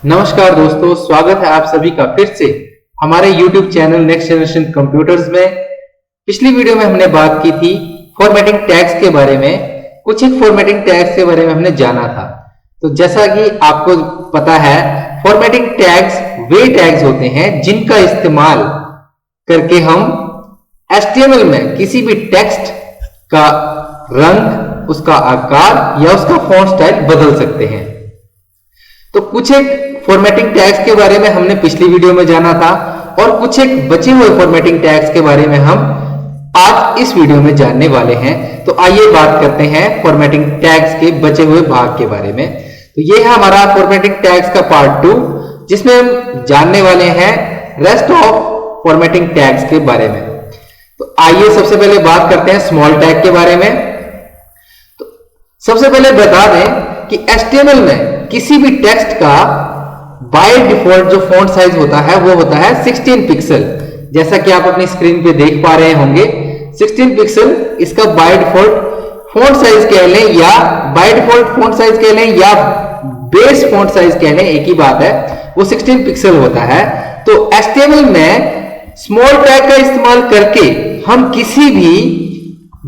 नमस्कार दोस्तों, स्वागत है आप सभी का फिर से हमारे YouTube channel next generation computers में। पिछली वीडियो में हमने बात की थी फॉर्मेटिंग टैग्स के बारे में। कुछ एक फॉर्मेटिंग टैग्स के बारे में हमने जाना था। तो जैसा कि आपको पता है, फॉर्मेटिंग टैग्स वे टैग्स होते हैं जिनका इस्तेमाल करके हम HTML में किसी भी टेक्स्ट का रंग, उसका आकार या उसका फॉन्ट स्टाइल बदल सकते हैं। तो कुछ एक फॉर्मेटिंग टैग्स के बारे में हमने पिछली वीडियो में जाना था और कुछ एक बचे हुए फॉर्मेटिंग टैग्स के बारे में हम आज इस वीडियो में जानने वाले हैं। तो आइए बात करते हैं फॉर्मेटिंग टैग्स के बचे हुए भाग के बारे में। तो ये है हमारा फॉर्मेटिंग टैग्स का पार्ट 2, जिसमें हम जानने वाले हैं रेस्ट ऑफ फॉर्मेटिंग टैग्स के बारे में। तो आइए सबसे पहले बात करते हैं स्मॉल टैग के बारे में। तो सबसे पहले बता दें कि HTML में किसी भी टेक्स्ट का बाय डिफॉल्ट जो फॉन्ट साइज होता है वो होता है 16 पिक्सल। जैसा कि आप अपनी स्क्रीन पे देख पा रहे होंगे, 16 पिक्सल इसका बाय डिफॉल्ट फॉन्ट साइज कह लें या बाय डिफॉल्ट फॉन्ट साइज कह लें या बेस फॉन्ट साइज कह लें, एक ही बात है, वो 16 पिक्सल होता है। तो HTML में स्मॉल टैग का इस्तेमाल करके हम किसी भी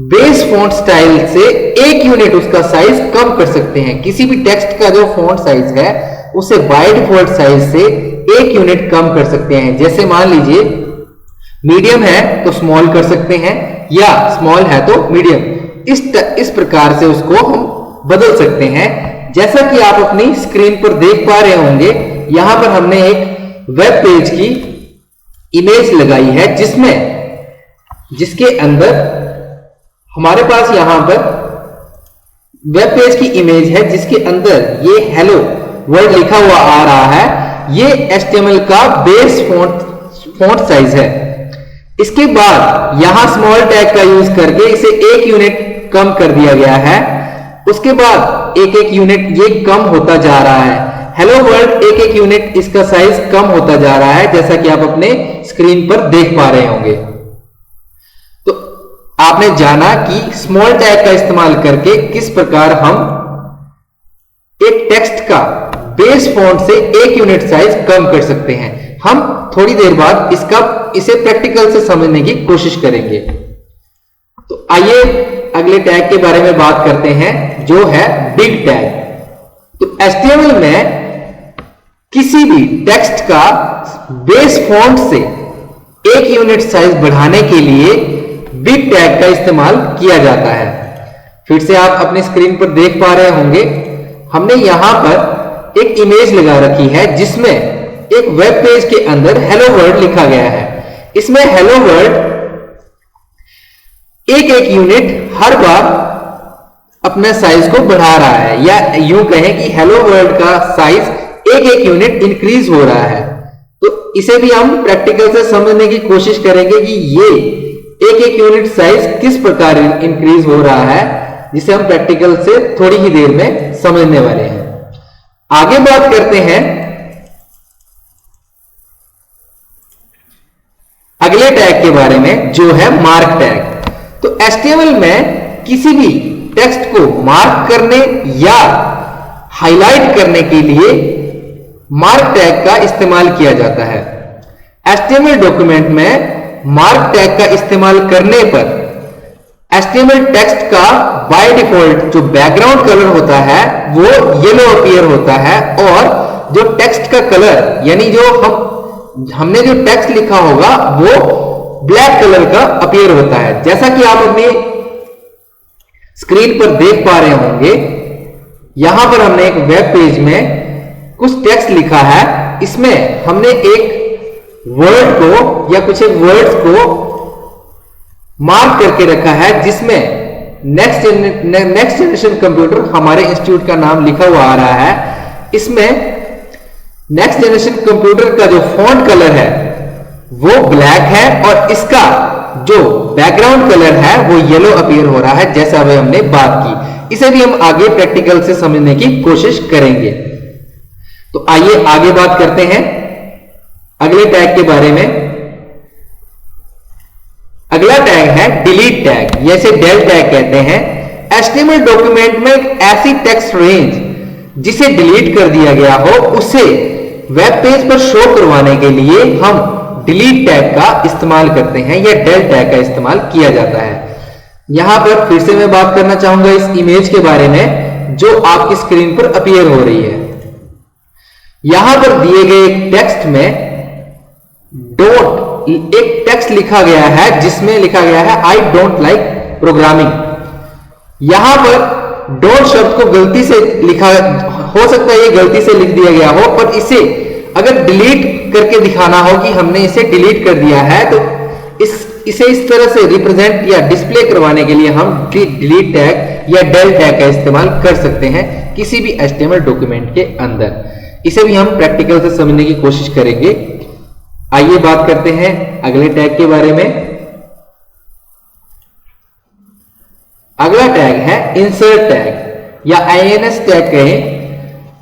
बेस फॉन्ट स्टाइल से एक यूनिट उसका साइज कम कर सकते हैं। किसी भी टेक्स्ट का जो फॉन्ट साइज है उसे बाय डिफॉल्ट साइज से एक यूनिट कम कर सकते हैं। जैसे मान लीजिए मीडियम है तो स्मॉल कर सकते हैं या स्मॉल है तो मीडियम। इस प्रकार से उसको हम बदल सकते हैं। जैसा कि आप अपनी स्क्रीन पर देख पा रहे होंगे, यहां पर हमने एक वेब पेज की इमेज लगाई है जिसके अंदर हमारे पास यहां पर वेब पेज की इमेज है जिसके अंदर ये हेलो वर्ड लिखा हुआ आ रहा है। ये HTML का बेस फॉन्ट साइज है। इसके बाद यहां स्मॉल टैग का यूज करके इसे एक यूनिट कम कर दिया गया है। उसके बाद एक एक यूनिट ये कम होता जा रहा है। हेलो वर्ड एक एक यूनिट इसका साइज कम होता जा रहा है, जैसा कि आप अपने स्क्रीन पर देख पा रहे होंगे। आपने जाना कि स्मॉल टैग का इस्तेमाल करके किस प्रकार हम एक टेक्स्ट का बेस फॉन्ट से एक यूनिट साइज कम कर सकते हैं। हम थोड़ी देर बाद इसे प्रैक्टिकल से समझने की कोशिश करेंगे। तो आइए अगले टैग के बारे में बात करते हैं, जो है बिग टैग। तो HTML में किसी भी टेक्स्ट का बेस फॉन्ट से एक यूनिट साइज बढ़ाने के लिए बिग टैग का इस्तेमाल किया जाता है। फिर से आप अपनी स्क्रीन पर देख पा रहे होंगे, हमने यहां पर एक इमेज लगा रखी है जिसमें एक वेब पेज के अंदर हेलो वर्ड लिखा गया है। इसमें हेलो वर्ड एक एक यूनिट हर बार अपने साइज को बढ़ा रहा है, या यूं कहें कि हेलो वर्ड का साइज एक एक यूनिट इंक्रीज हो रहा है। तो इसे भी हम प्रैक्टिकल से समझने की कोशिश करेंगे कि ये एक एक यूनिट साइज किस प्रकार इंक्रीज हो रहा है, जिसे हम प्रैक्टिकल से थोड़ी ही देर में समझने वाले हैं। आगे बात करते हैं अगले टैग के बारे में, जो है मार्क टैग। तो HTML में किसी भी टेक्स्ट को मार्क करने या हाईलाइट करने के लिए मार्क टैग का इस्तेमाल किया जाता है। HTML डॉक्यूमेंट में मार्क टैग का इस्तेमाल करने पर HTML टेक्स्ट का बाय डिफॉल्ट जो बैकग्राउंड कलर होता है वो येलो अपीयर होता है, और जो टेक्स्ट का कलर यानी जो हमने जो टेक्स्ट लिखा होगा वो ब्लैक कलर का अपीयर होता है। जैसा कि आप अपनी स्क्रीन पर देख पा रहे होंगे, यहां पर हमने एक वेब पेज में कुछ टेक्स्ट लिखा है। इसमें हमने एक वर्ड को या कुछ एक वर्ड्स को मार्क करके रखा है, जिसमें नेक्स्ट जनरेशन कंप्यूटर हमारे इंस्टीट्यूट का नाम लिखा हुआ आ रहा है। इसमें नेक्स्ट जनरेशन कंप्यूटर का जो फॉन्ट कलर है वो ब्लैक है और इसका जो बैकग्राउंड कलर है वो येलो अपीयर हो रहा है, जैसा अभी हमने बात की। इसे भी हम आगे प्रैक्टिकल से समझने की कोशिश करेंगे। तो आइए आगे बात करते हैं अगले टैग के बारे में। अगला टैग है डिलीट टैग, जैसे डेल टैग कहते हैं। HTML डॉक्यूमेंट में एक ऐसी टेक्स्ट रेंज जिसे डिलीट कर दिया गया हो उसे वेब पेज पर शो करवाने के लिए हम डिलीट टैग का इस्तेमाल करते हैं या del टैग का इस्तेमाल किया जाता है। यहां पर फिर से मैं बात करना चाहूंगा इस इमेज के बारे में जो आपकी स्क्रीन पर अपीयर हो रही है। यहां पर दिए गए टेक्स्ट में डोंट एक टेक्स्ट लिखा गया है जिसमें लिखा गया है आई डोंट लाइक प्रोग्रामिंग। यहां पर डोंट शब्द को गलती से लिखा, हो सकता है ये गलती से लिख दिया गया हो, पर इसे अगर डिलीट करके दिखाना हो कि हमने इसे डिलीट कर दिया है तो इसे इस तरह से रिप्रेजेंट या डिस्प्ले करवाने के लिए हम डिलीट टैग या del टैग का इस्तेमाल कर सकते हैं किसी भी HTML डॉक्यूमेंट के अंदर। इसे भी हम प्रैक्टिकल से समझने की कोशिश करेंगे। आइए बात करते हैं अगले टैग के बारे में। अगला टैग है इंसर्ट टैग या INS टैग कहें।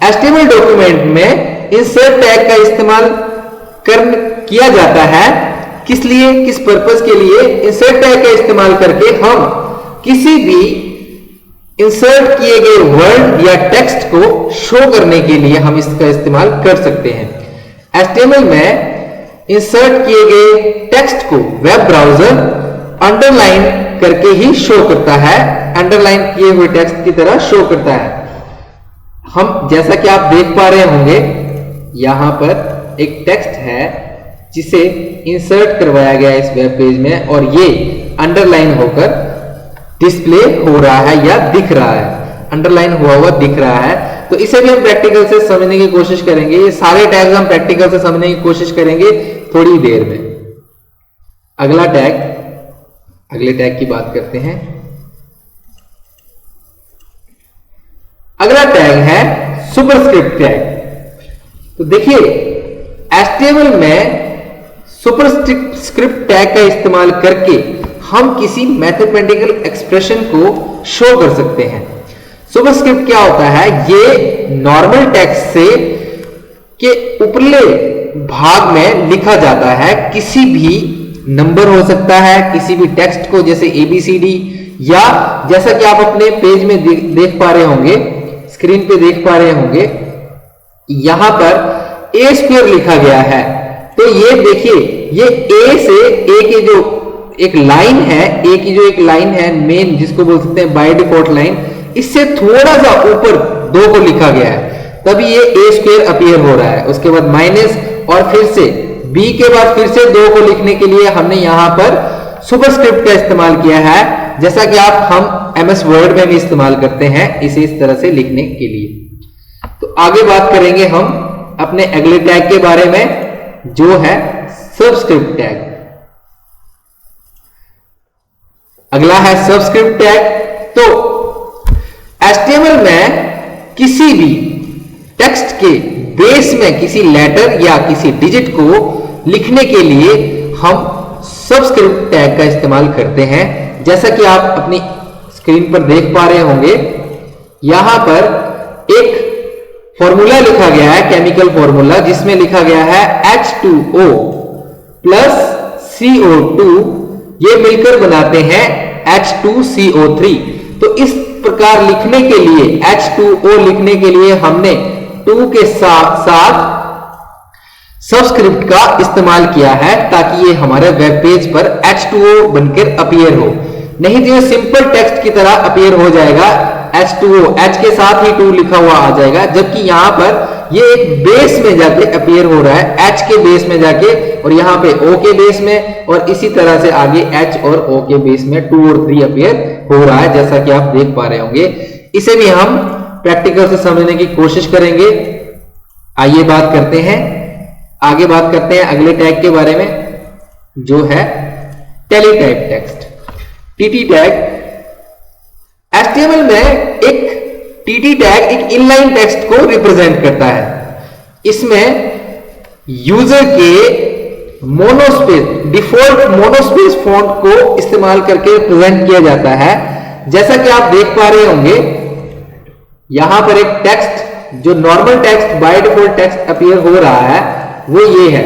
HTML डॉक्यूमेंट में इंसर्ट टैग का इस्तेमाल किया जाता है। किस लिए, किस पर्पस के लिए? इंसर्ट टैग का इस्तेमाल करके हम किसी भी इंसर्ट किए गए वर्ड या टेक्स्ट को शो करने के लिए हम इसका इस्तेमाल कर सकते हैं। HTML में इंसर्ट किए गए टेक्स्ट को वेब ब्राउजर अंडरलाइन करके ही शो करता है, अंडरलाइन किए हुए टेक्स्ट की तरह शो करता है। हम जैसा कि आप देख पा रहे होंगे यहां पर एक टेक्स्ट है जिसे इंसर्ट करवाया गया इस वेब पेज में और ये अंडरलाइन होकर डिस्प्ले हो रहा है या दिख रहा है, अंडरलाइन हुआ दिख रहा है। तो इसे भी हम प्रैक्टिकल से समझने की कोशिश करेंगे। ये सारे टैग्स हम प्रैक्टिकल से समझने की कोशिश करेंगे थोड़ी देर में। अगला टैग, अगले टैग की बात करते हैं। अगला टैग है सुपरस्क्रिप्ट टैग। तो देखिए HTML में सुपरस्क्रिप्ट टैग का इस्तेमाल करके हम किसी मैथमेटिकल एक्सप्रेशन को शो कर सकते हैं। सुपरस्क्रिप्ट क्या होता है? ये नॉर्मल टेक्स्ट से के ऊपरले भाग में लिखा जाता है किसी भी नंबर हो सकता है, किसी भी टेक्स्ट को, जैसे ABCD, या जैसा कि आप अपने पेज में देख पा रहे होंगे, स्क्रीन पे देख पा रहे होंगे, यहां पर A² लिखा गया है। तो ये देखिए, ये A से A की जो एक लाइन है, A की जो एक लाइन है मेन, जिसको बोल सकते हैं बाय डिफॉल्ट लाइन, इससे थोड़ा सा ऊपर 2 को लिखा गया है, तभी ये A² अपीयर हो रहा है। उसके बाद माइनस और फिर से B के बाद फिर से 2 को लिखने के लिए हमने यहां पर सुपरस्क्रिप्ट का इस्तेमाल किया है, जैसा कि हम MS वर्ड में भी इस्तेमाल करते हैं इसे इस तरह से लिखने के लिए। तो आगे बात करेंगे हम अपने अगले टैग के बारे में जो है सबस्क्रिप्ट टैग। अगला है सबस्क्रिप्ट टैग। तो HTML में किसी भी टेक्स्ट के बेस में किसी लेटर या किसी डिजिट को लिखने के लिए हम सबस्क्रिप्ट टैग का इस्तेमाल करते हैं। जैसा कि आप अपनी स्क्रीन पर देख पा रहे होंगे, यहां पर एक फॉर्मूला लिखा गया है, केमिकल फॉर्मूला, जिसमें लिखा गया है H2O प्लस CO2, ये मिलकर बनाते हैं H2CO3। तो इस प्रकार लिखने के लिए, H2O लिखने के लिए हमने 2 के साथ साथ सबस्क्रिप्ट का इस्तेमाल किया है ताकि ये हमारे वेब पेज पर H2O बनकर अपीयर हो। नहीं तो ये सिंपल टेक्स्ट की तरह अपीयर हो जाएगा, H2O, H के साथ ही 2 लिखा हुआ आ जाएगा, जबकि यहां पर ये एक बेस में जाके अपीयर हो रहा है, H के बेस में जाके, और यहां पे O के बेस में, और इसी तरह से आगे H और O के बेस में 2 और 3 अपीयर हो रहा है, जैसा कि आप देख पा रहे होंगे। इसे भी हम प्रैक्टिकल से समझने की कोशिश करेंगे। आइए बात करते हैं, आगे बात करते हैं अगले टैग के बारे में जो है teletype text, TT tag. HTML में एक TT टैग एक इनलाइन टेक्स्ट को रिप्रेजेंट करता है। इसमें यूजर के मोनोस्पेस, डिफॉल्ट मोनोस्पेस फॉन्ट को इस्तेमाल करके रिप्रेजेंट किया जाता है। जैसा कि आप देख पा रहे होंगे, यहां पर एक टेक्स्ट जो normal text by default text appear हो रहा है वो ये है,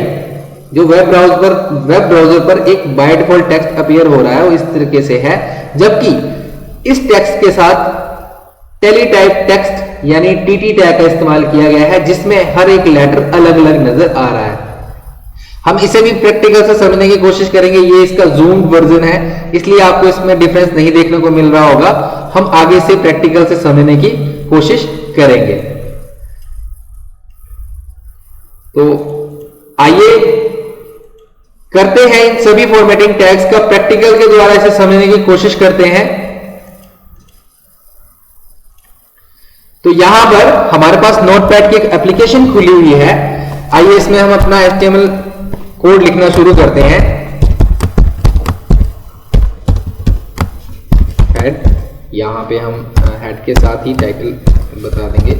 जो वेब ब्राउजर पर एक बाय डिफॉल्ट टेक्स्ट अपीयर हो रहा है वो इस तरीके से है। जबकि इस टेक्स्ट के साथ टेलीटाइप टेक्स्ट यानी टीटी टैग का इस्तेमाल किया गया है, जिसमें हर एक लेटर अलग अलग नजर आ रहा है। हम इसे भी प्रैक्टिकल से समझने की कोशिश करेंगे। ये इसका जूम वर्जन है, इसलिए आपको इसमें डिफरेंस नहीं देखने को मिल रहा होगा। हम आगे से प्रैक्टिकल से समझने की कोशिश करेंगे। तो आइए करते हैं इन सभी फॉर्मेटिंग टैग्स का प्रैक्टिकल के द्वारा इसे समझने की कोशिश करते हैं। तो यहां पर हमारे पास नोटपैड की एक एप्लीकेशन खुली हुई है। आइए इसमें हम अपना HTML कोड लिखना शुरू करते हैं। हेड, यहां पे हम हेड के साथ ही टाइटल बता देंगे।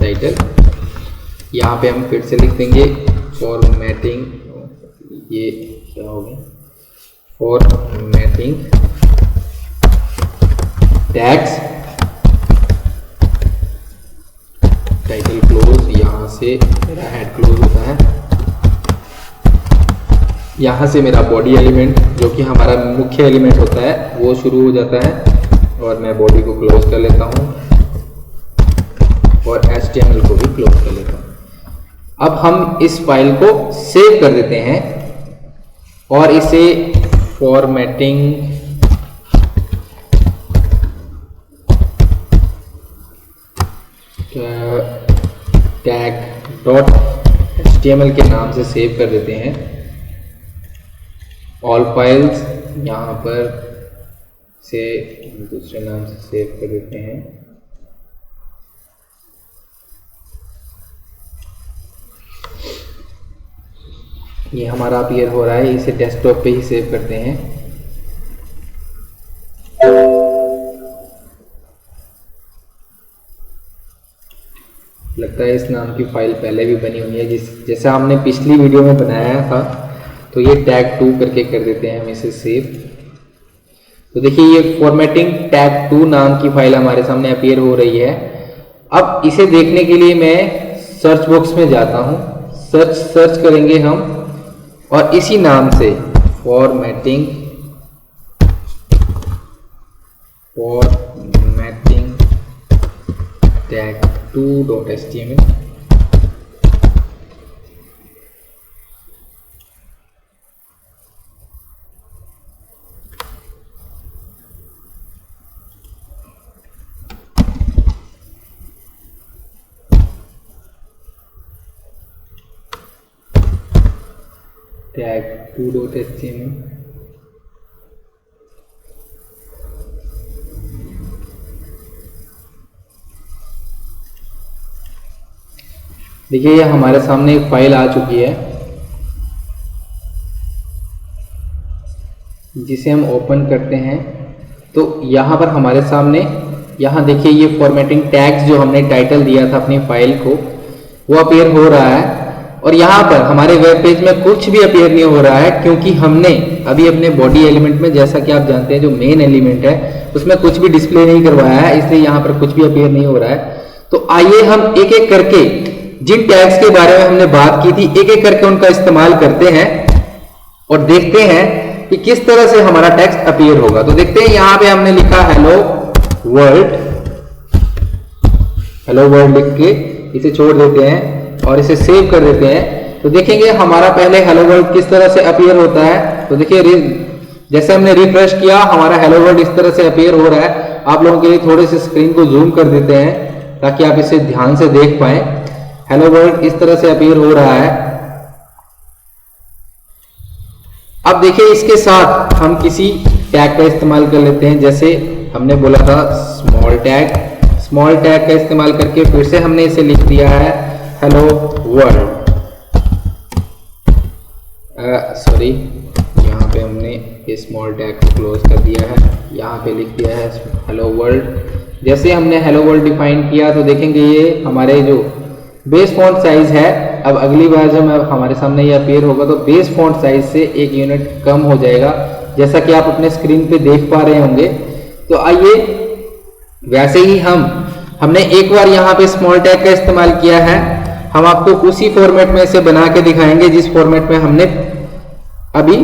टाइटल यहां पे हम फिर से लिख देंगे फॉर्मेटिंग, ये क्या हो गया, फॉर्मेटिंग टैग्स, टाइटल क्लोज, यहां से मेरा हेड क्लोज होता है, यहां से मेरा बॉडी एलिमेंट जो कि हमारा मुख्य एलिमेंट होता है वो शुरू हो जाता है, और मैं बॉडी को क्लोज कर लेता हूं और HTML को भी क्लोज कर लेता हूं। अब हम इस फाइल को सेव कर देते हैं और इसे फॉर्मेटिंग tag.html के नाम से सेव कर देते हैं। ऑल फाइल्स यहाँ पर से दूसरे नाम से सेव कर देते हैं। ये हमारा अपीयर हो रहा है, इसे डेस्कटॉप पे ही सेव करते हैं। लगता है इस नाम की फाइल पहले भी बनी हुई है, जैसा हमने पिछली वीडियो में बनाया था। तो ये tag2 करके कर देते हैं हम इसे सेव। तो देखिए ये फॉर्मेटिंग tag2 नाम की फाइल हमारे सामने अपीयर हो रही है। अब इसे देखने के लिए मैं सर्च बॉक्स में जाता हूं, सर्च करेंगे हम और इसी नाम से फॉर्मेटिंग tag2.html, tag2.html। देखिए ये हमारे सामने एक फाइल आ चुकी है, जिसे हम ओपन करते हैं। तो यहाँ पर हमारे सामने, यहाँ देखिए ये फॉर्मेटिंग टैग्स जो हमने टाइटल दिया था अपनी फाइल को, वो अपीयर हो रहा है। और यहाँ पर हमारे वेब पेज में कुछ भी अपीयर नहीं हो रहा है, क्योंकि हमने अभी अपने बॉडी एलिमेंट में, जैसा कि आप जानते हैं, जो मेन एलिमेंट है उसमें कुछ भी डिस्प्ले नहीं करवाया है, इसलिए यहाँ पर कुछ भी अपीयर नहीं हो रहा है। तो आइए हम एक एक करके जिन टैग्स के बारे में हमने बात की थी, एक एक करके उनका इस्तेमाल करते हैं और देखते हैं कि किस तरह से हमारा टेक्स्ट अपीयर होगा। तो देखते हैं, यहाँ पे हमने लिखा हेलो वर्ल्ड लिख के इसे छोड़ देते हैं और इसे सेव कर देते हैं। तो देखेंगे हमारा पहले हेलो वर्ल्ड किस तरह से अपीयर होता है। तो देखिए जैसे हमने रिफ्रेश किया, हमारा हेलो वर्ल्ड इस तरह से अपीयर हो रहा है। आप लोगों के लिए थोड़े से स्क्रीन को जूम कर देते हैं ताकि आप इसे ध्यान से देख पाए। हेलो वर्ल्ड इस तरह से अपीयर हो रहा है। अब देखिए इसके साथ हम किसी टैग का इस्तेमाल कर लेते हैं, जैसे हमने बोला था स्मॉल टैग का इस्तेमाल करके फिर से हमने इसे लिख दिया है हेलो वर्ल्ड। सॉरी, यहाँ पे हमने इस स्मॉल टैग को क्लोज कर दिया है, यहाँ पे लिख दिया है हेलो वर्ल्ड। जैसे हमने हेलो वर्ल्ड डिफाइन किया तो देखेंगे ये हमारे जो बेस फॉन्ट साइज है, अब अगली बार जब हमारे सामने ये अपीयर होगा तो बेस फॉन्ट साइज से 1 यूनिट कम हो जाएगा, जैसा कि आप अपने स्क्रीन पे देख पा रहे होंगे। तो आइए वैसे ही हमने एक बार यहाँ पे स्मॉल टैग का इस्तेमाल किया है, हम आपको उसी फॉर्मेट में इसे बना के दिखाएंगे जिस फॉर्मेट में हमने अभी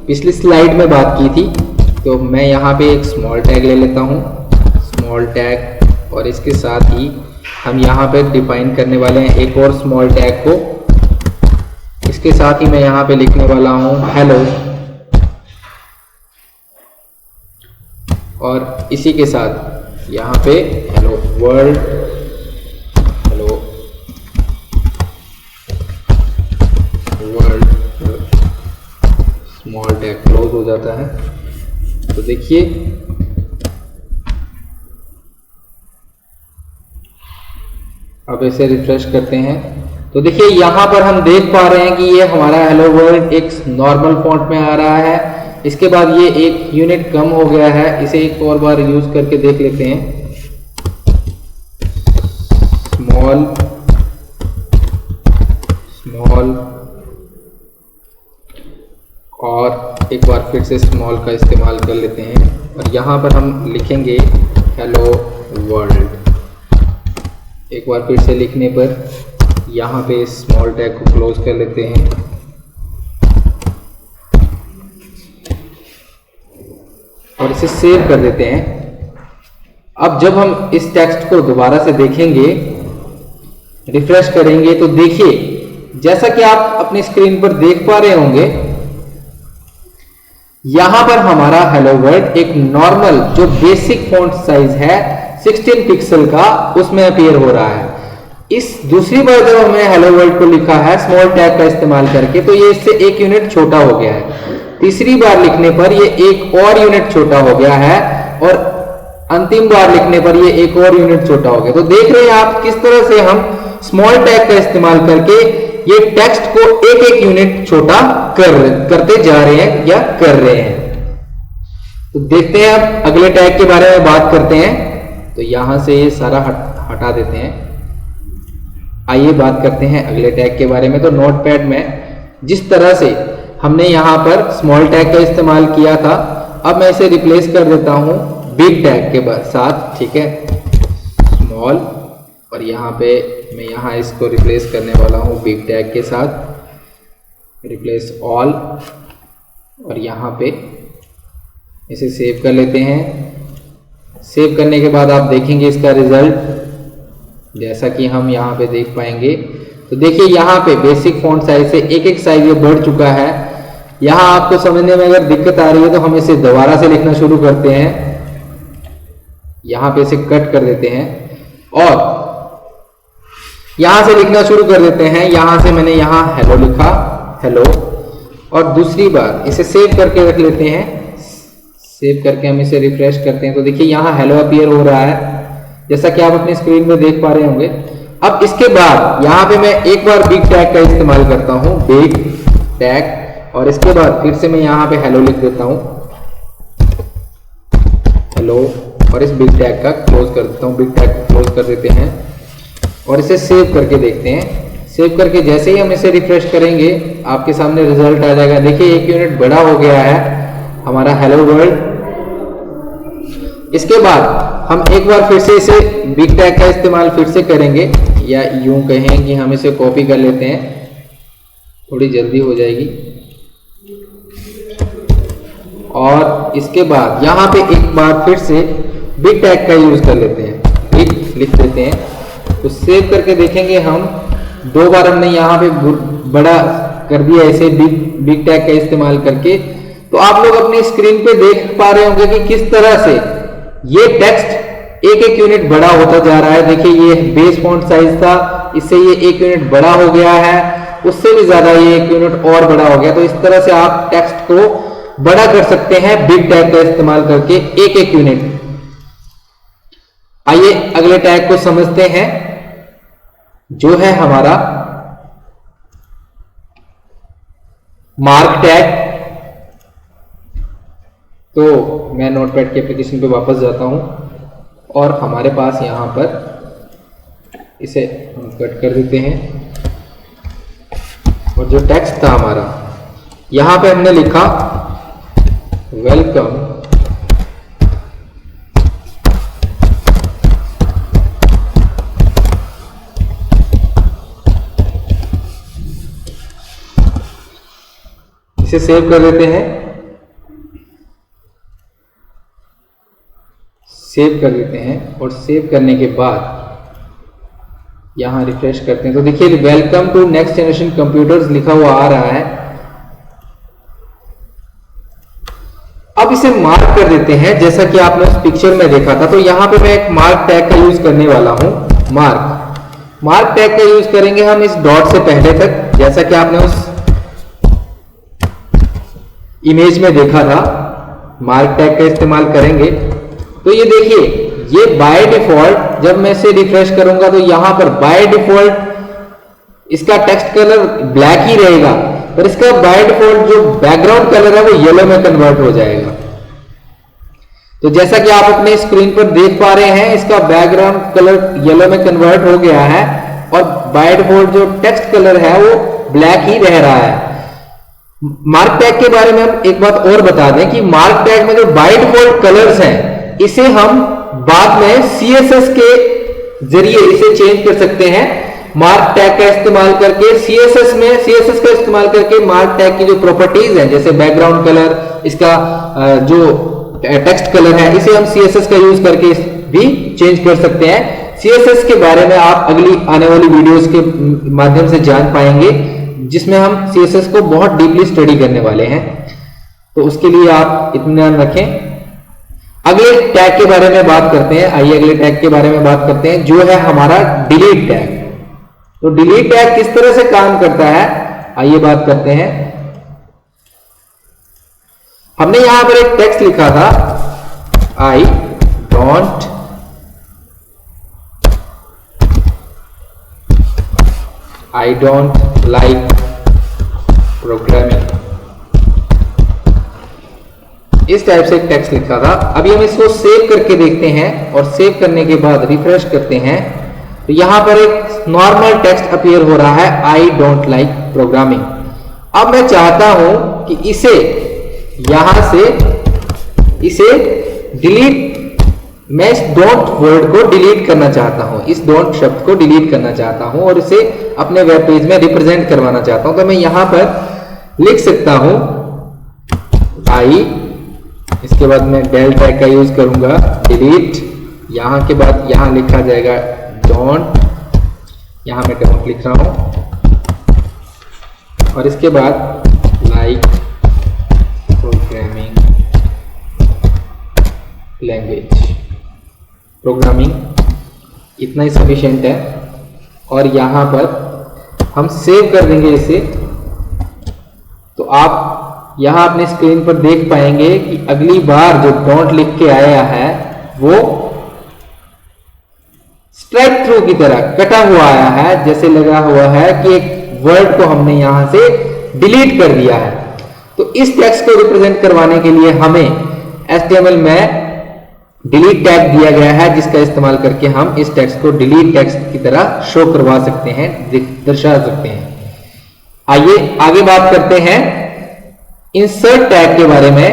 पिछली स्लाइड में बात की थी। तो मैं यहाँ पे एक स्मॉल टैग ले लेता हूँ, स्मॉल टैग और इसके साथ ही हम यहाँ पे डिफाइन करने वाले हैं एक और स्मॉल टैग को। इसके साथ ही मैं यहाँ पे लिखने वाला हूँ हेलो, और इसी के साथ यहाँ पे hello world, hello world, small tag close हो जाता है। तो देखिए अब इसे रिफ्रेश करते हैं तो देखिए यहाँ पर हम देख पा रहे हैं कि ये हमारा हेलो वर्ल्ड एक नॉर्मल फॉन्ट में आ रहा है। इसके बाद ये एक यूनिट कम हो गया है। इसे एक और बार यूज करके देख लेते हैं, स्मॉल स्मॉल, और एक बार फिर से स्मॉल का इस्तेमाल कर लेते हैं और यहाँ पर हम लिखेंगे हेलो वर्ल्ड। एक बार फिर से लिखने पर यहाँ पे स्मॉल टैग को क्लोज कर लेते हैं और इसे सेव कर देते हैं। अब जब हम इस टेक्स्ट को दोबारा से देखेंगे, रिफ्रेश करेंगे, तो देखिए जैसा कि आप अपनी स्क्रीन पर देख पा रहे होंगे, यहां पर हमारा हेलो वर्ल्ड एक नॉर्मल जो बेसिक फॉन्ट साइज है 16 पिक्सल का, उसमें अपीयर हो रहा है। इस दूसरी बार जब हमने हेलो वर्ल्ड को लिखा है स्मॉल टैग का इस्तेमाल करके, तो ये इससे एक यूनिट छोटा हो गया है। तीसरी बार लिखने पर ये एक और यूनिट छोटा हो गया है और अंतिम बार लिखने पर ये एक और यूनिट छोटा हो गया। तो देख रहे हैं आप किस तरह से हम स्मॉल टैग का इस्तेमाल करके ये टेक्स्ट को एक एक यूनिट छोटा करते जा रहे हैं या कर रहे हैं। तो देखते हैं अब अगले टैग के बारे में बात करते हैं। तो यहां से ये सारा हटा देते हैं। आइए बात करते हैं अगले टैग के बारे में। तो नोटपैड में जिस तरह से हमने यहां पर स्मॉल टैग का इस्तेमाल किया था, अब मैं इसे रिप्लेस कर देता हूं बिग टैग के साथ, ठीक है, स्मॉल, और यहाँ पे मैं यहाँ इसको रिप्लेस करने वाला हूँ बिग टैग के साथ, रिप्लेस ऑल, और यहाँ पे इसे सेव कर लेते हैं। सेव करने के बाद आप देखेंगे इसका रिजल्ट जैसा कि हम यहाँ पे देख पाएंगे। तो देखिए यहाँ पे बेसिक फॉन्ट साइज से एक एक साइज ये बढ़ चुका है। यहाँ आपको समझने में अगर दिक्कत आ रही है तो हम इसे दोबारा से लिखना शुरू करते हैं। यहाँ पे इसे कट कर देते हैं और यहां से लिखना शुरू कर देते हैं। यहां से मैंने यहाँ हेलो लिखा, हेलो, और दूसरी बार इसे सेव करके रख लेते हैं। सेव करके हम इसे रिफ्रेश करते हैं तो देखिए यहाँ हेलो अपीयर हो रहा है, जैसा कि आप अपनी स्क्रीन में देख पा रहे होंगे। अब इसके बाद यहाँ पे मैं एक बार बिग टैग का इस्तेमाल करता हूँ, बिग टैग, और इसके बाद फिर से मैं यहाँ पे हेलो लिख देता हूँ, हेलो, और इस बिग टैग का क्लोज कर देता हूँ। बिग टैग को क्लोज कर देते हैं और इसे सेव करके देखते हैं। सेव करके जैसे ही हम इसे रिफ्रेश करेंगे आपके सामने रिजल्ट आ जाएगा। देखिए एक यूनिट बड़ा हो गया है हमारा हेलो वर्ल्ड। इसके बाद हम एक बार फिर से इसे बिग टैग का इस्तेमाल फिर से करेंगे, या यूं कहें कि हम इसे कॉपी कर लेते हैं, थोड़ी जल्दी हो जाएगी। और इसके बाद यहाँ पे एक बार फिर से बिग टैग का यूज कर लेते हैं, बिग लिख देते हैं। तो सेव करके देखेंगे हम, दो बार हमने यहाँ पे बड़ा कर दिया इसे बिग टैग का इस्तेमाल करके। तो आप लोग अपनी स्क्रीन पे देख पा रहे होंगे कि किस तरह से ये टेक्स्ट एक एक यूनिट बड़ा होता जा रहा है। देखिए ये बेस फॉन्ट साइज था, इससे ये एक यूनिट बड़ा हो गया है, उससे भी ज्यादा ये एक यूनिट और बड़ा हो गया। तो इस तरह से आप टेक्स्ट को बड़ा कर सकते हैं बिग टैग का इस्तेमाल करके एक एक यूनिट। आइए अगले टैग को समझते हैं, जो है हमारा मार्क टैग। तो मैं नोटपैड के एप्लीकेशन पे वापस जाता हूं और हमारे पास यहां पर इसे हम कट कर देते हैं। और जो टेक्स्ट था हमारा, यहां पे हमने लिखा वेलकम इसे सेव कर देते हैं। सेव कर देते हैं और सेव करने के बाद यहां रिफ्रेश करते हैं तो देखिए welcome to next generation computers लिखा हुआ आ रहा है। अब इसे मार्क कर देते हैं जैसा कि आपने उस पिक्चर में देखा था। तो यहां पे मैं एक मार्क टैग का यूज करने वाला हूं। मार्क टैग का यूज करेंगे हम इस डॉट से पहले तक, जैसा कि आपने उस इमेज में देखा था। मार्क टैग का इस्तेमाल करेंगे तो ये देखिए, ये बाय डिफॉल्ट जब मैं इसे रिफ्रेश करूंगा तो यहां पर बाय डिफॉल्ट इसका टेक्स्ट कलर ब्लैक ही रहेगा, पर इसका बाय डिफॉल्ट जो बैकग्राउंड कलर है वो येलो में कन्वर्ट हो जाएगा। तो जैसा कि आप अपने स्क्रीन पर देख पा रहे हैं, इसका बैकग्राउंड कलर येलो में कन्वर्ट हो गया है और बाय डिफॉल्ट जो टेक्स्ट कलर है वो ब्लैक ही रह रहा है। मार्क टैग के बारे में हम एक बात और बता दें कि मार्क टैग में जो बाय डिफॉल्ट कलर्स हैं, इसे हम बाद में CSS के जरिए इसे चेंज कर सकते हैं। मार्क टैग का इस्तेमाल करके CSS का इस्तेमाल करके मार्क टैग की जो प्रॉपर्टीज हैं, जैसे बैकग्राउंड कलर, इसका जो टेक्स्ट कलर है, इसे हम CSS का यूज करके भी चेंज कर सकते हैं। CSS के बारे में आप अगली आने वाली वीडियोस के माध्यम से जान पाएंगे, जिसमें हम CSS को बहुत डीपली स्टडी करने वाले हैं। तो उसके लिए आप इत्मीनान रखें। अगले टैग के बारे में बात करते हैं। आइए अगले टैग के बारे में बात करते हैं, जो है हमारा डिलीट टैग। तो डिलीट टैग किस तरह से काम करता है, आइए बात करते हैं। हमने यहां पर एक टेक्स्ट लिखा था, आई डोंट लाइक प्रोग्रामिंग, इस टाइप से एक टेक्स्ट लिखा था। अभी हम इसको सेव करके देखते हैं और सेव करने के बाद रिफ्रेश करते हैं तो यहां पर एक नॉर्मल टेक्स्ट अपीयर हो रहा है, आई डोंट लाइक प्रोग्रामिंग। अब मैं चाहता हूं कि इसे यहां से इसे डिलीट, मैं इस डोंट वर्ड को डिलीट करना चाहता हूं, इस डोंट शब्द को डिलीट करना चाहता हूं और इसे अपने वेब पेज में रिप्रेजेंट करवाना चाहता हूं। तो मैं यहां पर लिख सकता हूं आई, इसके बाद मैं डेल टैग का यूज करूंगा, डिलीट, यहां के बाद यहां लिखा जाएगा डोंट, यहां मैं डोंट लिख रहा हूं और इसके बाद लाइक प्रोग्रामिंग लैंग्वेज, प्रोग्रामिंग, इतना ही सफिशिएंट है। और यहां पर हम सेव कर देंगे इसे। तो आप यहां अपने स्क्रीन पर देख पाएंगे कि अगली बार जो डोंट लिख के आया है वो स्ट्राइक थ्रू की तरह कटा हुआ आया है, जैसे लगा हुआ है कि एक वर्ड को हमने यहां से डिलीट कर दिया है। तो इस टेक्स्ट को रिप्रेजेंट करवाने के लिए हमें HTML में डिलीट टैग दिया गया है, जिसका इस्तेमाल करके हम इस टेक्स्ट को डिलीट टेक्स्ट की तरह शो करवा सकते हैं, दर्शा सकते हैं। आइए आगे बात करते हैं इंसर्ट टैग के बारे में,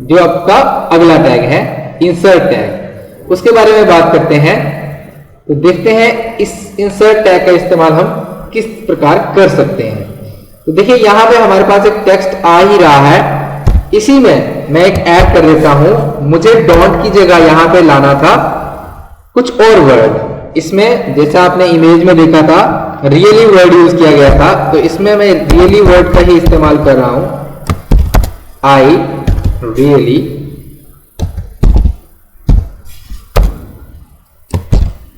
जो आपका अगला टैग है इंसर्ट टैग, उसके बारे में बात करते हैं। तो देखते हैं इस इंसर्ट टैग का इस्तेमाल हम किस प्रकार कर सकते हैं। तो देखिए यहां पे हमारे पास एक टेक्स्ट आ ही रहा है, इसी में मैं एक ऐड कर देता हूं। मुझे डोंट की जगह यहां पे लाना था कुछ और वर्ड। इसमें जैसा आपने इमेज में देखा था रियली वर्ड यूज किया गया था, तो इसमें मैं रियली वर्ड का ही इस्तेमाल कर रहा हूं, आई रियली,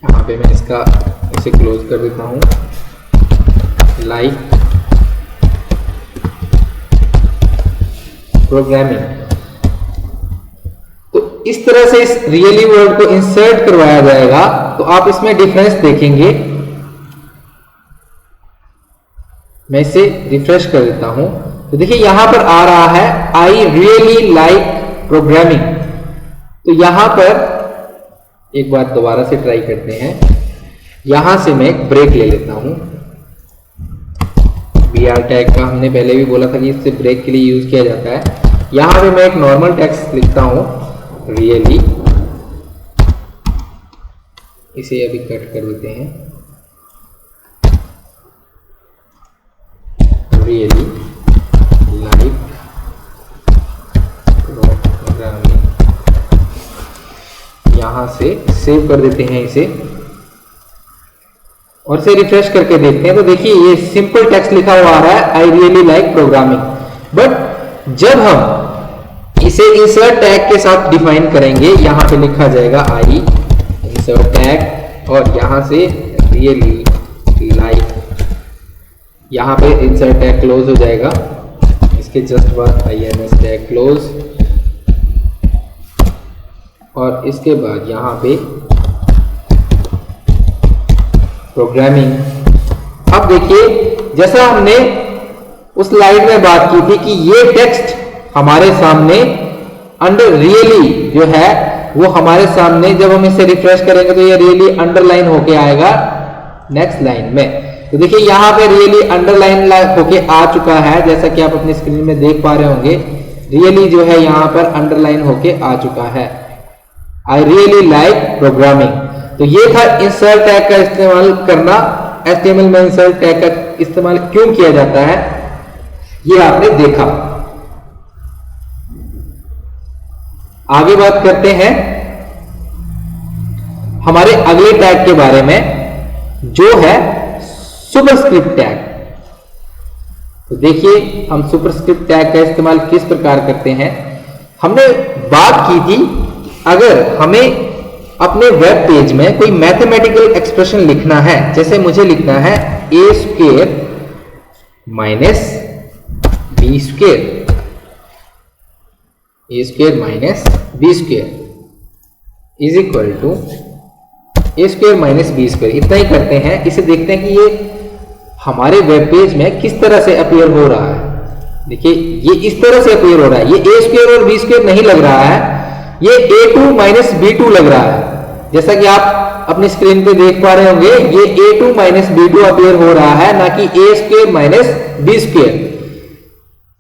यहां पे मैं इसे क्लोज कर देता हूं, लाइक प्रोग्रामिंग। तो इस तरह से इस रियली वर्ड को इंसर्ट करवाया जाएगा। तो आप इसमें डिफरेंस देखेंगे। मैं इसे रिफ्रेश कर देता हूं तो देखिए यहां पर आ रहा है आई रियली लाइक प्रोग्रामिंग। तो यहां पर एक बार दोबारा से ट्राई करते हैं। यहां से मैं एक ब्रेक ले लेता हूं। BR टैग का हमने पहले भी बोला था कि इससे ब्रेक के लिए यूज किया जाता है। यहां पे मैं एक नॉर्मल टेक्स्ट लिखता हूं, रियली, इसे अभी कट कर देते हैं, रियली लाइक प्रोग्रामिंग। यहां से सेव कर देते हैं इसे और इसे रिफ्रेश करके देखते हैं तो देखिए ये सिंपल टेक्स्ट लिखा हुआ आ रहा है, I really like programming. But जब हम इसे इंसर्ट टैग के साथ डिफाइन करेंगे, यहां पे लिखा जाएगा आई इंसर्ट टैग और यहां से रियली लाइक, यहां पे इंसर्ट टैग क्लोज हो जाएगा, इसके जस्ट बाद INS टैग क्लोज और इसके बाद यहां पे प्रोग्रामिंग। अब देखिए जैसा हमने उस स्लाइड में बात की थी कि ये टेक्स्ट हमारे सामने अंडर रियली जो है वो हमारे सामने, जब हम इसे रिफ्रेश करेंगे तो ये रियली अंडरलाइन होके आएगा नेक्स्ट लाइन में। तो देखिए यहां पे रियली अंडरलाइन होके आ चुका है, जैसा कि आप अपनी स्क्रीन में देख पा रहे होंगे, रियली जो है यहां पर अंडरलाइन होके आ चुका है, आई रियली लाइक प्रोग्रामिंग। तो ये था इंसर्ट टैग का इस्तेमाल करना। HTML में इंसर्ट टैग का इस्तेमाल क्यों किया जाता है ये आपने देखा। आगे बात करते हैं हमारे अगले टैग के बारे में, जो है सुपरस्क्रिप्ट टैग। तो देखिए हम सुपरस्क्रिप्ट टैग का इस्तेमाल किस प्रकार करते हैं। हमने बात की थी अगर हमें अपने वेब पेज में कोई मैथमेटिकल एक्सप्रेशन लिखना है, जैसे मुझे लिखना है a² minus b² is equal to a² minus b², इतना ही करते हैं। इसे देखते हैं कि ये हमारे वेब पेज में किस तरह से अपीयर हो रहा है। देखिए ये इस तरह से अपीयर हो रहा है, ये a² और b² नहीं लग रहा है, ये a2 माइनस b2 लग रहा है। जैसा कि आप अपनी स्क्रीन पे देख पा रहे होंगे, ये a2 माइनस b2 अपीयर हो रहा है, ना कि a² माइनस b²।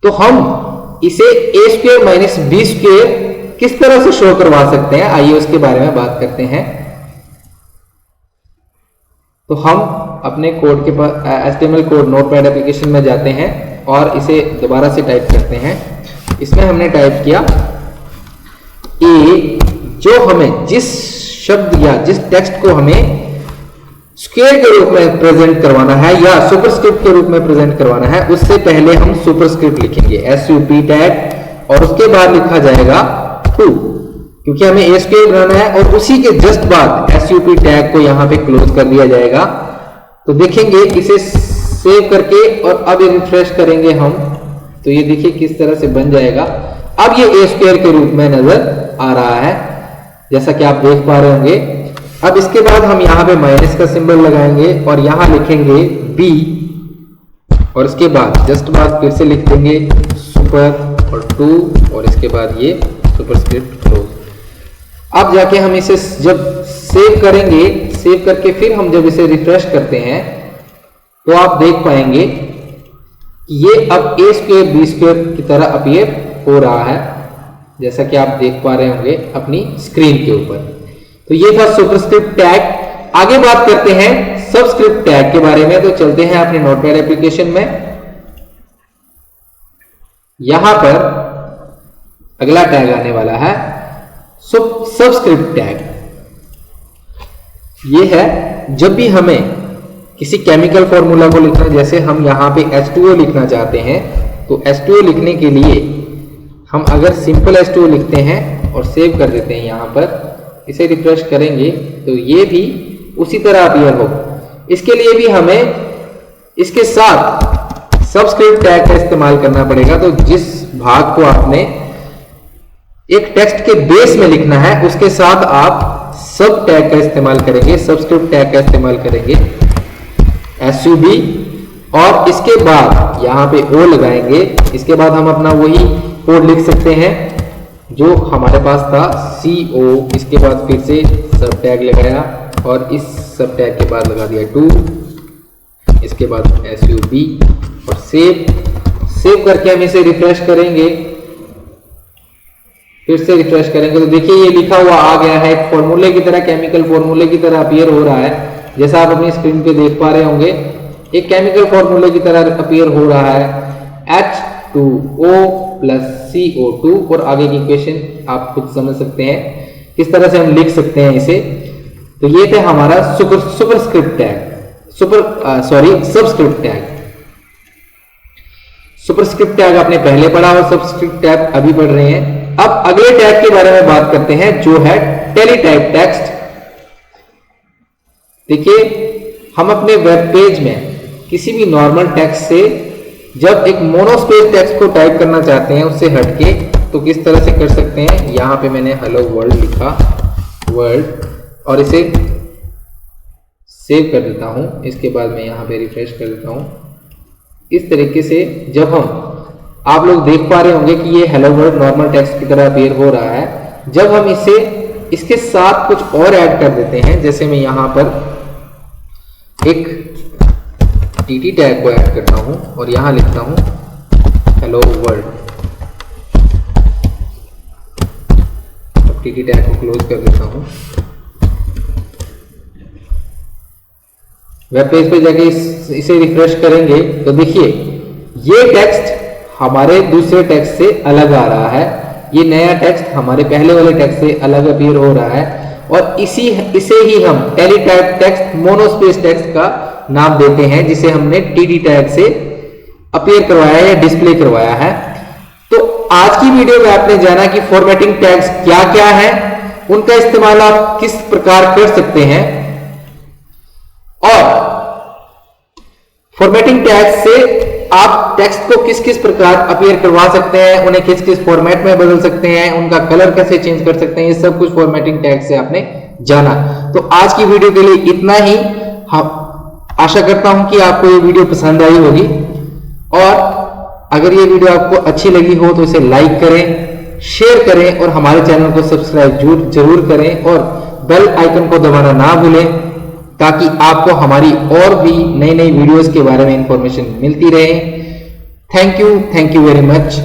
तो हम इसे a² माइनस b² किस तरह से शो करवा सकते हैं, आइए उसके बारे में बात करते हैं। तो हम अपने कोड के पास HTML कोड नोटपैड एप्लीकेशन में जाते हैं और इसे दोबारा से टाइप करते हैं। इसमें हमने टाइप किया ए, जो हमें जिस शब्द या जिस टेक्स्ट को हमें स्क्वायर के रूप में प्रेजेंट करवाना है या सुपरस्क्रिप्ट के रूप में प्रेजेंट करवाना है, उससे पहले हम सुपरस्क्रिप्ट लिखेंगे SUP टैग और उसके बाद लिखा जाएगा 2, क्योंकि हमें A² बनाना है, और उसी के जस्ट बाद SUP टैग को यहां पे क्लोज कर दिया जाएगा। तो देखेंगे इसे सेव करके और अब रिफ्रेश करेंगे हम, तो ये देखिए किस तरह से बन जाएगा। अब ये A² के रूप में नजर आ रहा है, जैसा कि आप देख पा रहे होंगे। अब इसके बाद हम यहाँ पे माइनस का सिंबल लगाएंगे और यहाँ लिखेंगे B और इसके बाद जस्ट बाद फिर से लिख देंगे सुपर और 2 और इसके बाद ये सुपरस्क्रिप्ट क्लोज। अब जाके हम इसे जब सेव करेंगे, सेव करके फिर हम जब इसे रिफ्रेश करते हैं तो आप देख पाएंगे ये अब A² B² की तरह अपीयर हो रहा है, जैसा कि आप देख पा रहे होंगे अपनी स्क्रीन के ऊपर। तो ये था सुपरस्क्रिप्ट टैग। आगे बात करते हैं सबस्क्रिप्ट टैग के बारे में। तो चलते हैं अपने नोटपैड एप्लीकेशन में। यहां पर अगला टैग आने वाला है सबस्क्रिप्ट टैग। ये है जब भी हमें किसी केमिकल फॉर्मूला को लिखना, जैसे हम यहां पे H2O लिखना चाहते हैं, तो H2O लिखने के लिए हम अगर सिंपल H2O लिखते हैं और सेव कर देते हैं, यहां पर इसे रिफ्रेश करेंगे तो ये भी उसी तरह अपीयर होगा। इसके लिए भी हमें इसके साथ सबस्क्रिप्ट टैग का इस्तेमाल करना पड़ेगा। तो जिस भाग को आपने एक टेक्स्ट के बेस में लिखना है, उसके साथ आप सब टैग का इस्तेमाल करेंगे, सबस्क्रिप्ट टैग का इस्तेमाल करेंगे SUB, और इसके बाद यहाँ पे O लगाएंगे। इसके बाद हम अपना वही कोड लिख सकते हैं जो हमारे पास था CO, इसके बाद फिर से सब टैग लगाया और इस सब टैग के बाद लगा दिया 2, इसके बाद SUB और सेव करके हम इसे रिफ्रेश करेंगे। फिर से रिफ्रेश करेंगे तो देखिए ये लिखा हुआ आ गया है, एक फॉर्मूले की तरह, केमिकल फॉर्मूले की तरह अपीयर हो रहा है। जैसा आप अपनी स्क्रीन पे देख पा रहे होंगे, एक केमिकल फॉर्मूले की तरह अपीयर हो रहा है H2O plus CO2, और आगे की इक्वेशन आप खुद समझ सकते हैं। किस तरह से हम लिख सकते हैं इसे। तो ये थे हमारा superscript tag, subscript tag. Superscript tag आपने पहले पढ़ा और सबस्क्रिप्ट टैग अभी पढ़ रहे हैं। अब अगले टैग के बारे में बात करते हैं जो है टेलीटाइप टेक्स्ट। देखिए, हम अपने वेब पेज में किसी भी नॉर्मल टेक्स्ट से जब एक मोनोस्पेस टेक्स्ट को टाइप करना चाहते हैं उससे हटके, तो किस तरह से कर सकते हैं। यहां पे मैंने हेलो वर्ल्ड लिखा, वर्ल्ड, और इसे सेव कर देता हूं। इसके बाद मैं यहां पे रिफ्रेश कर देता हूं। इस तरीके से जब आप लोग देख पा रहे होंगे कि ये हेलो वर्ल्ड नॉर्मल टेक्स्ट की तरह अपीयर हो रहा है। जब हम इसे इसके साथ कुछ और ऐड कर देते हैं, जैसे मैं यहां पर एक टीटी टैग को ऐड करता हूं और यहां लिखता हूं हेलो वर्ल्ड। अब टीटी टैग को क्लोज कर देता हूं। वेब पेज पे जाके इसे रिफ्रेश करेंगे तो देखिए ये टेक्स्ट हमारे दूसरे टेक्स्ट से अलग आ रहा है। ये नया टेक्स्ट हमारे पहले वाले टेक्स्ट से अलग अपीयर हो रहा है और इसे ही हम टेलीटाइप टेक्स्ट मोनोस्पेस टेक्स्ट का नाम देते हैं, जिसे हमने टीटी टैग से अपीयर करवाया या डिस्प्ले करवाया है। तो आज की वीडियो में आपने जाना कि फॉर्मेटिंग टैग्स क्या क्या है, उनका इस्तेमाल आप किस प्रकार कर सकते हैं और फॉर्मेटिंग टैग से आप टेक्स्ट को किस किस प्रकार अपीयर करवा सकते हैं, उन्हें किस किस फॉर्मेट में बदल सकते हैं, उनका कलर कैसे चेंज कर सकते हैं। ये सब कुछ फॉर्मेटिंग टैग से आपने जाना। तो आज की वीडियो के लिए इतना ही। हम आशा करता हूं कि आपको ये वीडियो पसंद आई होगी और अगर ये वीडियो आपको अच्छी लगी हो तो इसे लाइक करें, शेयर करें और हमारे चैनल को सब्सक्राइब जरूर करें और बेल आइकन को दबाना ना भूलें, ताकि आपको हमारी और भी नई नई वीडियोस के बारे में इंफॉर्मेशन मिलती रहे। Thank you very much.